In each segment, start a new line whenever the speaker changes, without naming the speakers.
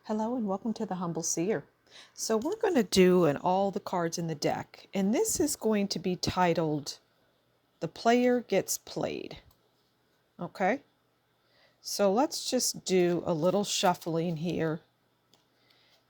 Hello and welcome to the Humble Seer. So we're going to do all the cards in the deck, and this is going to be titled The Player Gets Played. Okay, so let's just do a little shuffling here,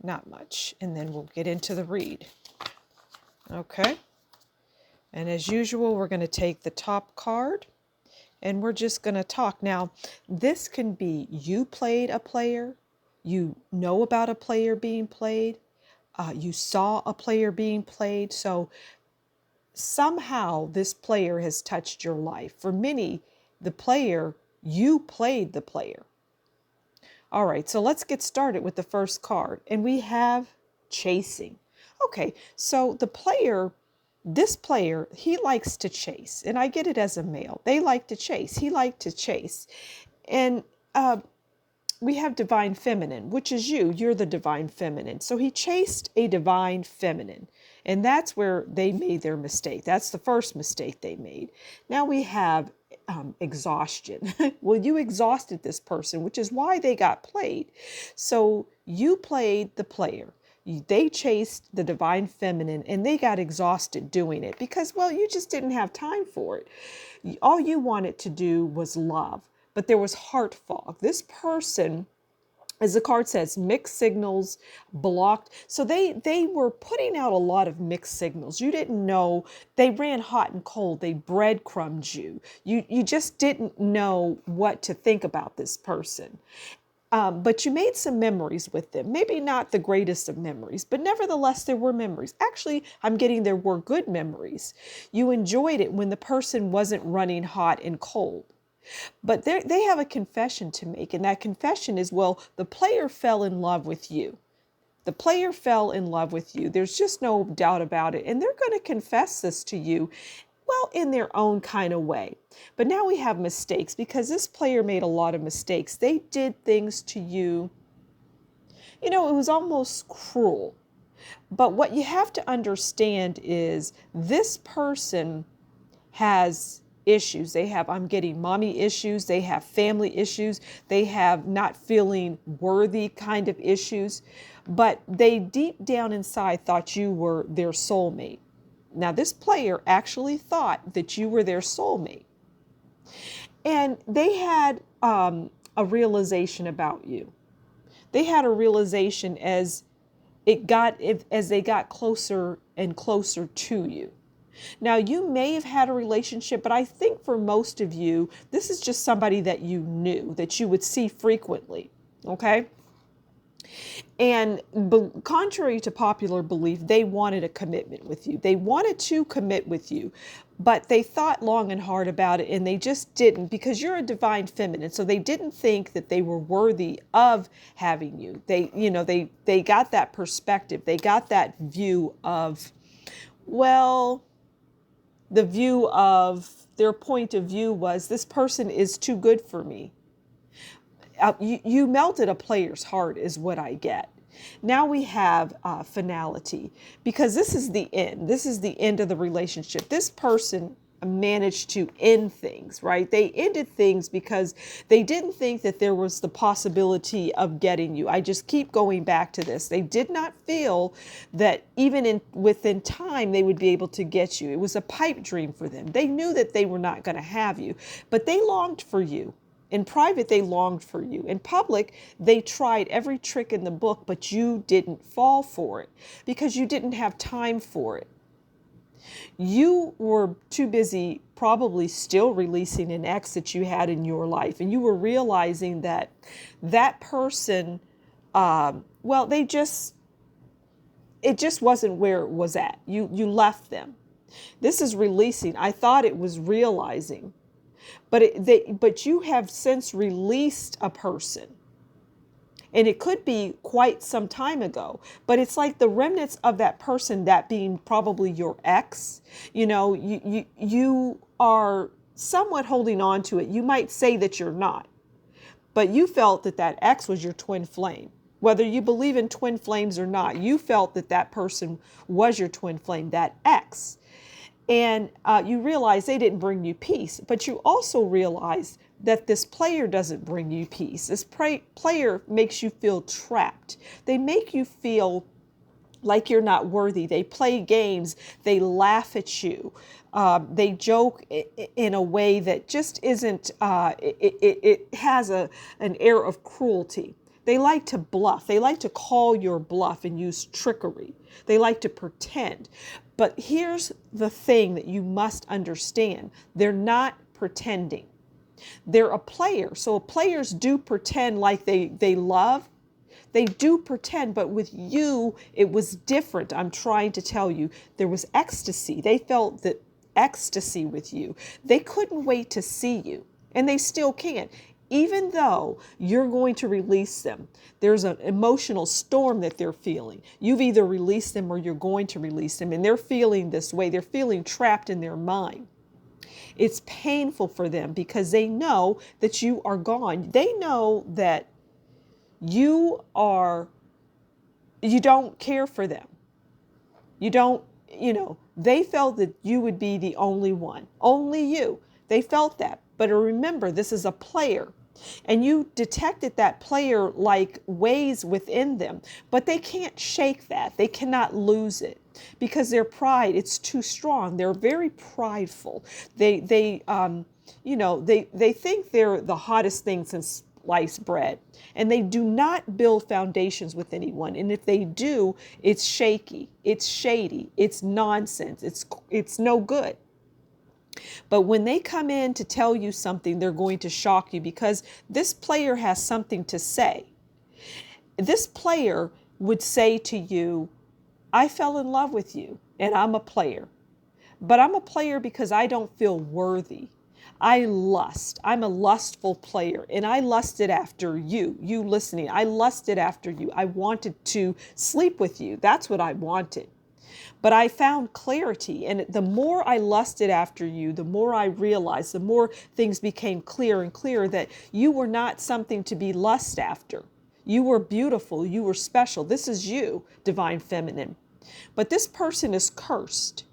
not much, and then we'll get into the read. Okay, and as usual, we're going to take the top card and we're just going to talk. Now, this can be you played a player, you know about a player being played, you saw a player being played. So somehow this player has touched your life. For many, the player, you played the player. All right, so let's get started with the first card. And we have chasing. Okay, so this player, he likes to chase. And I get it as a male. They like to chase. He liked to chase. And we have divine feminine, which is you. You're the divine feminine. So he chased a divine feminine. And that's where they made their mistake. That's the first mistake they made. Now we have exhaustion. Well, you exhausted this person, which is why they got played. So you played the player. They chased the divine feminine and they got exhausted doing it because, well, you just didn't have time for it. All you wanted to do was love, but there was heart fog. This person, as the card says, mixed signals, blocked. So they were putting out a lot of mixed signals. You didn't know. They ran hot and cold. They breadcrumbed you. You just didn't know what to think about this person. But you made some memories with them. Maybe not the greatest of memories, but nevertheless, there were memories. Actually, I'm getting there were good memories. You enjoyed it when the person wasn't running hot and cold. But they have a confession to make, and that confession is, well, the player fell in love with you. The player fell in love with you. There's just no doubt about it. And they're going to confess this to you, well, in their own kind of way. But now we have mistakes because this player made a lot of mistakes. They did things to you. You know, it was almost cruel. But what you have to understand is this person has issues. They have, I'm getting mommy issues. They have family issues. They have not feeling worthy kind of issues. But they deep down inside thought you were their soulmate. Now, this player actually thought that you were their soulmate. And they had a realization about you. They had a realization as they got closer and closer to you. Now, you may have had a relationship, but I think for most of you, this is just somebody that you knew, that you would see frequently, okay? And contrary to popular belief, they wanted a commitment with you. They wanted to commit with you, but they thought long and hard about it, and they just didn't because you're a divine feminine. So they didn't think that they were worthy of having you. They got that perspective. They got that view of, well, the view of their point of view was this person is too good for me. You melted a player's heart is what I get. Now we have finality because this is the end. This is the end of the relationship. This person managed to end things, right? They ended things because they didn't think that there was the possibility of getting you. I just keep going back to this. They did not feel that even within time they would be able to get you. It was a pipe dream for them. They knew that they were not going to have you, but they longed for you. In private, they longed for you. In public, they tried every trick in the book, but you didn't fall for it because you didn't have time for it. You were too busy probably still releasing an ex that you had in your life. And you were realizing that that person, it just wasn't where it was at. You left them. This is releasing. I thought it was realizing. But you have since released a person. And it could be quite some time ago, but it's like the remnants of that person, that being probably your ex, you are somewhat holding on to it. You might say that you're not, but you felt that that ex was your twin flame. Whether you believe in twin flames or not, you felt that that person was your twin flame, that ex. And you realize they didn't bring you peace, but you also realize that this player doesn't bring you peace. This player makes you feel trapped. They make you feel like you're not worthy. They play games. They laugh at you. They joke in a way that just isn't, it has an air of cruelty. They like to bluff. They like to call your bluff and use trickery. They like to pretend. But here's the thing that you must understand. They're not pretending. They're a player. So players do pretend like they love. They do pretend, but with you, it was different. I'm trying to tell you, there was ecstasy. They felt that ecstasy with you. They couldn't wait to see you, and they still can't. Even though you're going to release them, there's an emotional storm that they're feeling. You've either released them or you're going to release them, and they're feeling this way. They're feeling trapped in their mind. It's painful for them because they know that you are gone. They know that you don't care for them. You don't, they felt that you would be the only one, only you. They felt that. But remember, this is a player. And you detected that player like ways within them, but they can't shake that. They cannot lose it because their pride, it's too strong. They're very prideful. They think they're the hottest thing since sliced bread, and they do not build foundations with anyone. And if they do, it's shaky, it's shady, it's nonsense, it's no good. But when they come in to tell you something, they're going to shock you because this player has something to say. This player would say to you, I fell in love with you and I'm a player, but I'm a player because I don't feel worthy. I lust. I'm a lustful player, and I lusted after you listening. I lusted after you. I wanted to sleep with you. That's what I wanted. But I found clarity, and the more I lusted after you, the more I realized, the more things became clearer and clearer that you were not something to be lust after. You were beautiful. You were special. This is you, divine feminine. But this person is cursed.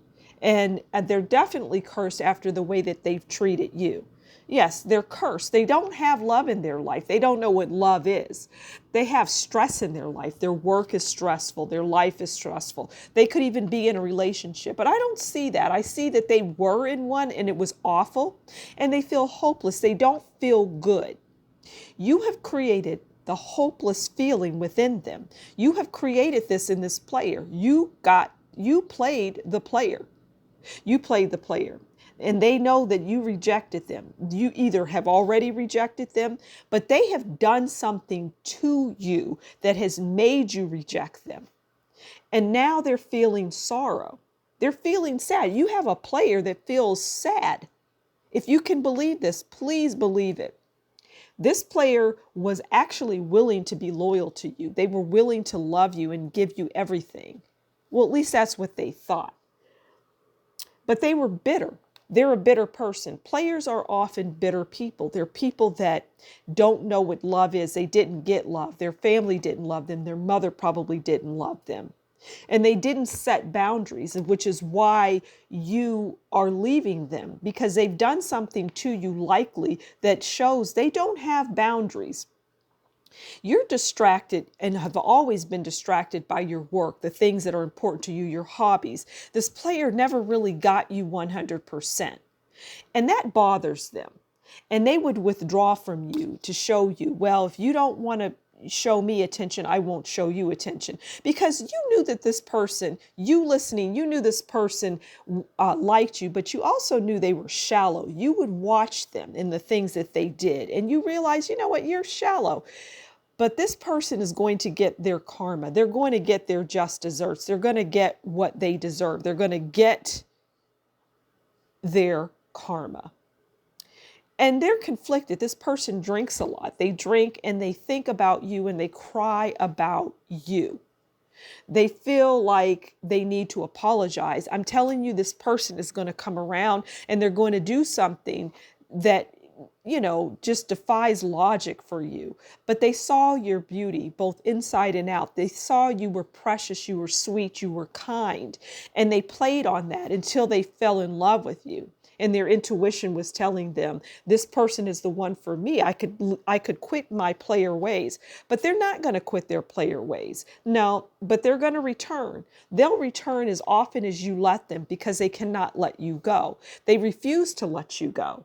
And they're definitely cursed after the way that they've treated you. Yes, they're cursed. They don't have love in their life. They don't know what love is. They have stress in their life. Their work is stressful. Their life is stressful. They could even be in a relationship, but I don't see that. I see that they were in one and it was awful, and they feel hopeless. They don't feel good. You have created the hopeless feeling within them. You have created this in this player. You played the player. You played the player, and they know that you rejected them. You either have already rejected them, but they have done something to you that has made you reject them. And now they're feeling sorrow. They're feeling sad. You have a player that feels sad. If you can believe this, please believe it. This player was actually willing to be loyal to you. They were willing to love you and give you everything. Well, at least that's what they thought. But they were bitter. They're a bitter person. Players are often bitter people. They're people that don't know what love is. They didn't get love. Their family didn't love them. Their mother probably didn't love them. And they didn't set boundaries, which is why you are leaving them, because they've done something to you likely that shows they don't have boundaries. You're distracted and have always been distracted by your work, the things that are important to you, your hobbies. This player never really got you 100%. And that bothers them. And they would withdraw from you to show you, well, if you don't want to show me attention, I won't show you attention. Because you knew that this person, you listening, you knew this person liked you, but you also knew they were shallow. You would watch them in the things that they did, and you realize, you know what, you're shallow. But this person is going to get their karma. They're going to get their just desserts. They're going to get what they deserve. They're going to get their karma. And they're conflicted. This person drinks a lot. They drink and they think about you and they cry about you. They feel like they need to apologize. I'm telling you, this person is going to come around and they're going to do something that, just defies logic for you. But they saw your beauty, both inside and out. They saw you were precious, you were sweet, you were kind. And they played on that until they fell in love with you. and their intuition was telling them this person is the one for me. I could quit my player ways, but they're not going to quit their player ways. No, but they're going to return. They'll return as often as you let them because they cannot let you go. They refuse to let you go.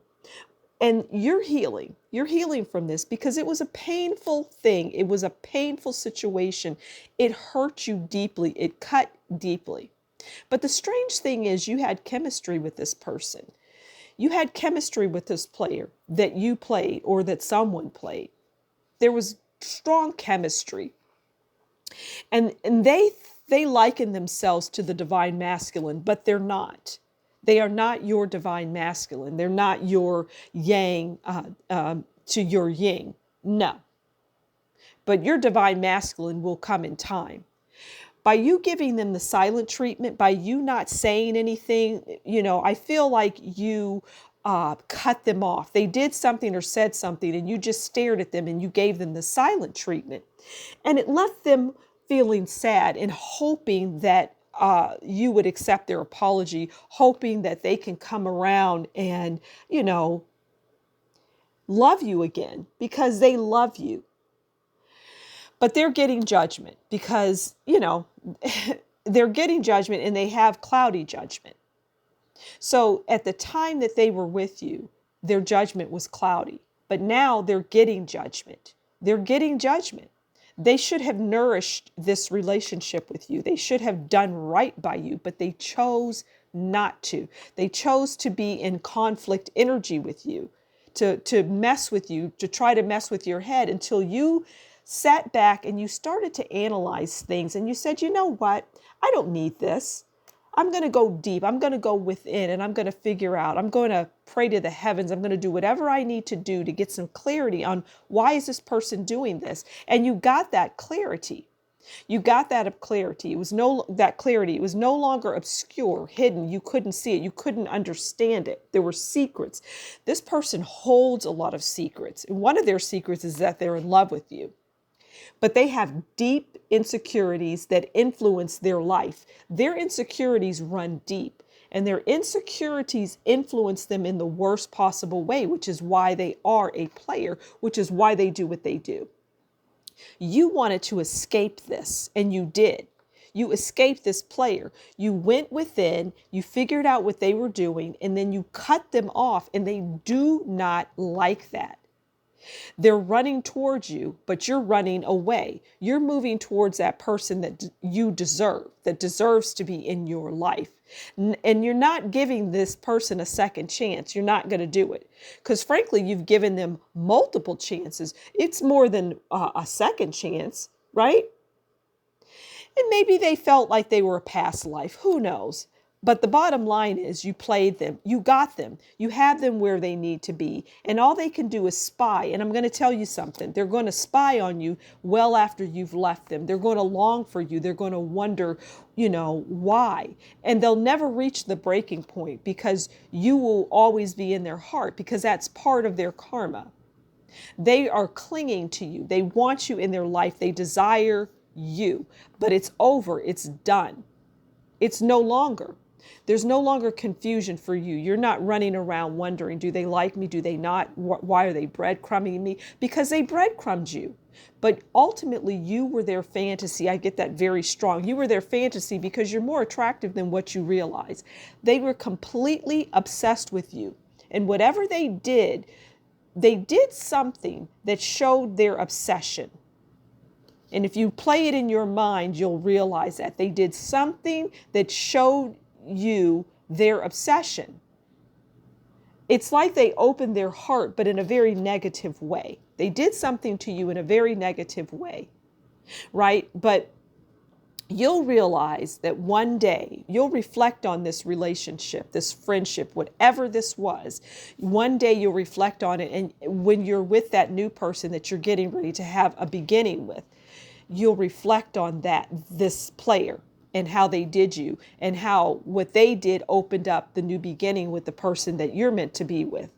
And you're healing. You're healing from this because it was a painful thing. It was a painful situation. It hurt you deeply. It cut deeply. But the strange thing is you had chemistry with this person. You had chemistry with this player that you played or that someone played. There was strong chemistry. And they liken themselves to the divine masculine, but they're not. They are not your divine masculine. They're not your yang to your yin. No. But your divine masculine will come in time. By you giving them the silent treatment, by you not saying anything, I feel like you cut them off. They did something or said something and you just stared at them and you gave them the silent treatment. And it left them feeling sad and hoping that you would accept their apology, hoping that they can come around and, love you again because they love you. But they're getting judgment because, they're getting judgment and they have cloudy judgment. So at the time that they were with you, their judgment was cloudy. But now they're getting judgment. They're getting judgment. They should have nourished this relationship with you. They should have done right by you, but they chose not to. They chose to be in conflict energy with you, to mess with you, to try to mess with your head until you sat back and you started to analyze things and you said, you know what? I don't need this. I'm going to go deep. I'm going to go within and I'm going to figure out. I'm going to pray to the heavens. I'm going to do whatever I need to do to get some clarity on why is this person doing this? And you got that clarity. You got that clarity. It was no longer obscure, hidden. You couldn't see it. You couldn't understand it. There were secrets. This person holds a lot of secrets. And one of their secrets is that they're in love with you. But they have deep insecurities that influence their life. Their insecurities run deep, and their insecurities influence them in the worst possible way, which is why they are a player, which is why they do what they do. You wanted to escape this, and you did. You escaped this player. You went within, you figured out what they were doing, and then you cut them off, and they do not like that. They're running towards you, but you're running away. You're moving towards that person that you deserve, that deserves to be in your life. And you're not giving this person a second chance. You're not going to do it. Because frankly, you've given them multiple chances. It's more than a second chance, right? And maybe they felt like they were a past life. Who knows? But the bottom line is you played them, you got them, you have them where they need to be. And all they can do is spy. And I'm going to tell you something. They're going to spy on you well after you've left them. They're going to long for you. They're going to wonder, why. And they'll never reach the breaking point because you will always be in their heart because that's part of their karma. They are clinging to you. They want you in their life. They desire you, but it's over. It's done. It's no longer. There's no longer confusion for you. You're not running around wondering, do they like me? Do they not? Why are they breadcrumbing me? Because they breadcrumbed you. But ultimately, you were their fantasy. I get that very strong. You were their fantasy because you're more attractive than what you realize. They were completely obsessed with you. And whatever they did something that showed their obsession. And if you play it in your mind, you'll realize that they did something that showed you their obsession. It's like they opened their heart, but in a very negative way. They did something to you in a very negative way, right? But you'll realize that one day you'll reflect on this relationship, this friendship, whatever this was. One day you'll reflect on it. And when you're with that new person that you're getting ready to have a beginning with, you'll reflect on this player and how they did you and how what they did opened up the new beginning with the person that you're meant to be with.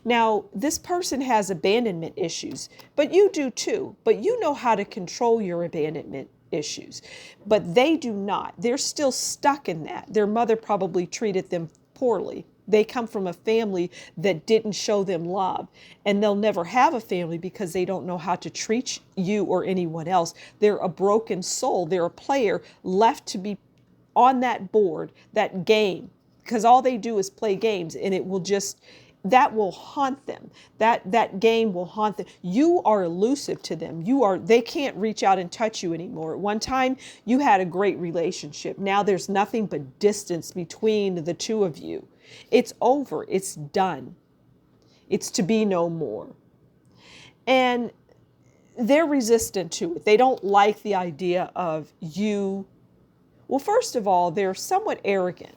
Now, this person has abandonment issues, but you do too. But you know how to control your abandonment issues, but they do not. They're still stuck in that. Their mother probably treated them poorly. They come from a family that didn't show them love, and they'll never have a family because they don't know how to treat you or anyone else. They're a broken soul. They're a player left to be on that board, that game, because all they do is play games, and it will just, that will haunt them. That game will haunt them. You are elusive to them. They can't reach out and touch you anymore. At one time, you had a great relationship. Now there's nothing but distance between the two of you. It's over. It's done. It's to be no more. And they're resistant to it. They don't like the idea of you. Well, first of all, they're somewhat arrogant.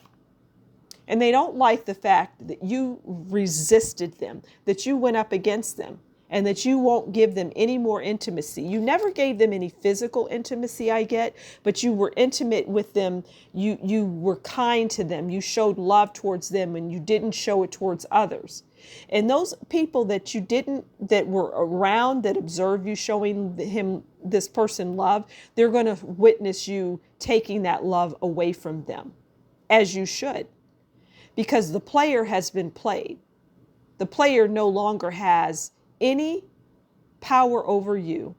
And they don't like the fact that you resisted them, that you went up against them, and that you won't give them any more intimacy. You never gave them any physical intimacy, I get, but you were intimate with them. You were kind to them. You showed love towards them, and you didn't show it towards others. And those people that that were around, that observed you showing this person love, they're going to witness you taking that love away from them, as you should. Because the player has been played. The player no longer has any power over you.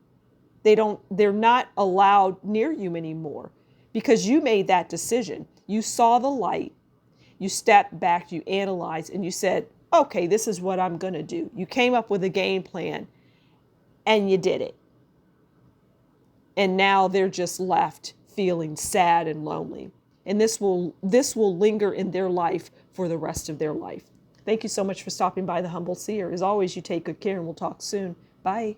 They're not allowed near you anymore because you made that decision. You saw the light, you stepped back, you analyzed, and you said, okay, this is what I'm going to do. You came up with a game plan and you did it. And now they're just left feeling sad and lonely. And this will linger in their life for the rest of their life. Thank you so much for stopping by The Humble Seer. As always, you take good care, and we'll talk soon. Bye.